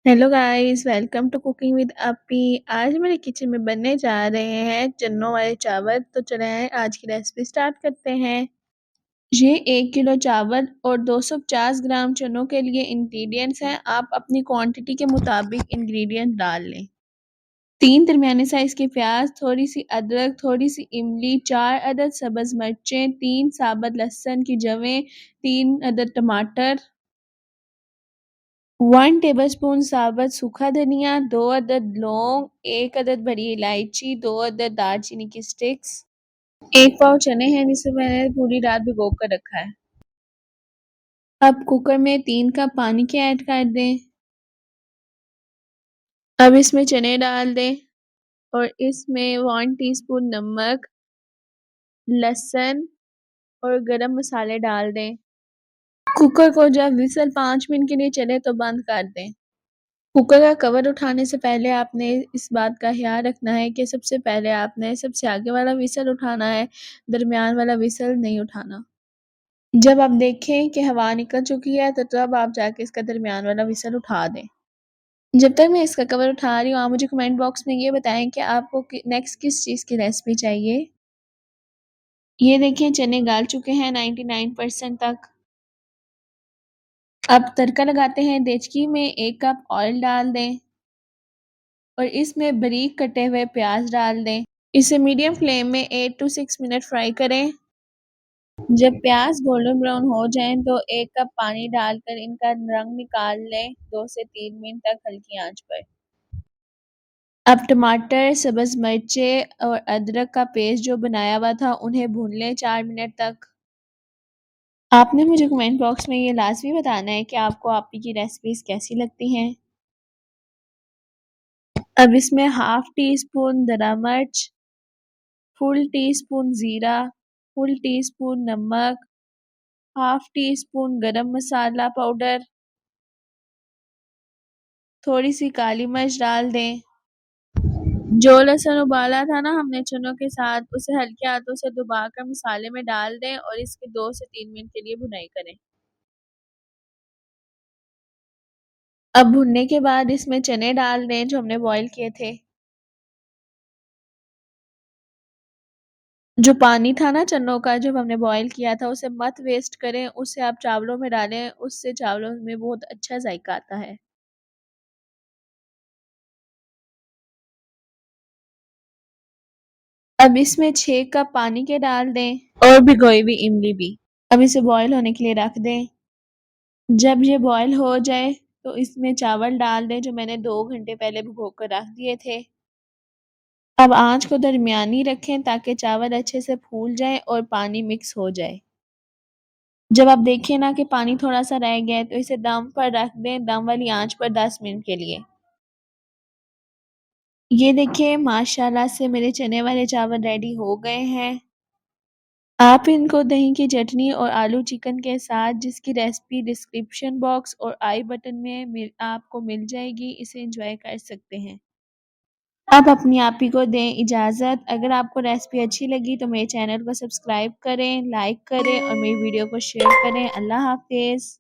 Hello guys, welcome to cooking with Appi. आज मेरे kitchen में बनने जा रहे हैं चनों वाले चावल। तो चले आए आज की रेसिपी स्टार्ट करते हैं। ये 1 किलो चावल और 250 ग्राम चनों के लिए इंग्रेडिएंट्स हैं। आप अपनी क्वांटिटी के मुताबिक इंग्रेडिएंट डाल लें। 3 दरमियाने साइज के प्याज, थोड़ी सी अदरक, थोड़ी सी इमली, 4 अदद सब्ज मिर्चें, 3 साबुत लहसुन की जवें, 3 अदद टमाटर, 1 टेबलस्पून साबुत सूखा धनिया, 2 अदद लौंग, 1 अदद बड़ी इलायची, 2 अदद दालचीनी की स्टिक्स, 1 पाव चने हैं जिसे मैंने पूरी रात भिगो कर रखा है। अब कुकर में 3 कप पानी के ऐड कर दें। अब इसमें चने डाल दें और इसमें 1 टीस्पून नमक, लहसुन और गरम मसाले डाल दें। कुकर को जब विसल 5 मिनट के लिए चले तो बंद कर दें। कुकर का कवर उठाने से पहले आपने इस बात का ख्याल रखना है कि सबसे पहले आपने सबसे आगे वाला व्हिसल उठाना है, दरमियान वाला व्हिसल नहीं उठाना। जब आप देखें कि हवा निकल चुकी है तो तब आप जाके इसका दरमियान वाला व्हिसल उठा दें। जब तक मैं इसका कवर उठा रही हूँ, आप मुझे कमेंट बॉक्स में ये बताएं कि आपको नेक्स्ट किस चीज़ की रेसिपी चाहिए। ये देखिए चने गल चुके हैं 99% तक। अब तड़का लगाते हैं। देचकी में 1 कप ऑयल डाल दें और इसमें बारीक कटे हुए प्याज डाल दें। इसे मीडियम फ्लेम में 8 to 6 मिनट फ्राई करें। जब प्याज गोल्डन ब्राउन हो जाएं तो 1 कप पानी डालकर इनका रंग निकाल लें 2 से 3 मिनट तक हल्की आंच पर। अब टमाटर, सब्ज मिर्चें और अदरक का पेस्ट जो बनाया हुआ था उन्हें भून लें 4 मिनट तक। आपने मुझे कमेंट बॉक्स में ये लाजमी बताना है कि आपको आपकी की रेसिपीज कैसी लगती हैं। अब इसमें हाफ टी स्पून दरा मिर्च, फुल टी स्पून जीरा, फुल टी स्पून नमक, हाफ टी स्पून गरम मसाला पाउडर, थोड़ी सी काली मिर्च डाल दें। जो लहसुन उबाला था ना हमने चनों के साथ, उसे हल्के हाथों से दबाकर मसाले में डाल दें और इसके 2 से 3 मिनट के लिए भुनाई करें। अब भुनने के बाद इसमें चने डाल दें जो हमने बॉईल किए थे। जो पानी था ना चनों का जब हमने बॉईल किया था उसे मत वेस्ट करें, उससे आप चावलों में डालें, उससे चावलों में बहुत अच्छा जायका आता है। अब इसमें 6 कप पानी के डाल दें और भिगोई हुई इमली भी। अब इसे बॉईल होने के लिए रख दें। जब ये बॉईल हो जाए तो इसमें चावल डाल दें जो मैंने 2 घंटे पहले भिगो कर रख दिए थे। अब आंच को दरमियानी रखें ताकि चावल अच्छे से फूल जाए और पानी मिक्स हो जाए। जब आप देखें ना कि पानी थोड़ा सा रह गया है तो इसे दम पर रख दें, दम वाली आंच पर 10 मिनट के लिए। ये देखिए माशाल्लाह से मेरे चने वाले चावल रेडी हो गए हैं। आप इनको दही की चटनी और आलू चिकन के साथ, जिसकी रेसिपी डिस्क्रिप्शन बॉक्स और आई बटन में आपको मिल जाएगी, इसे एंजॉय कर सकते हैं। अब अपनी आप ही को दें इजाज़त। अगर आपको रेसिपी अच्छी लगी तो मेरे चैनल को सब्सक्राइब करें, लाइक करें और मेरी वीडियो को शेयर करें। अल्लाह हाफ़िज़।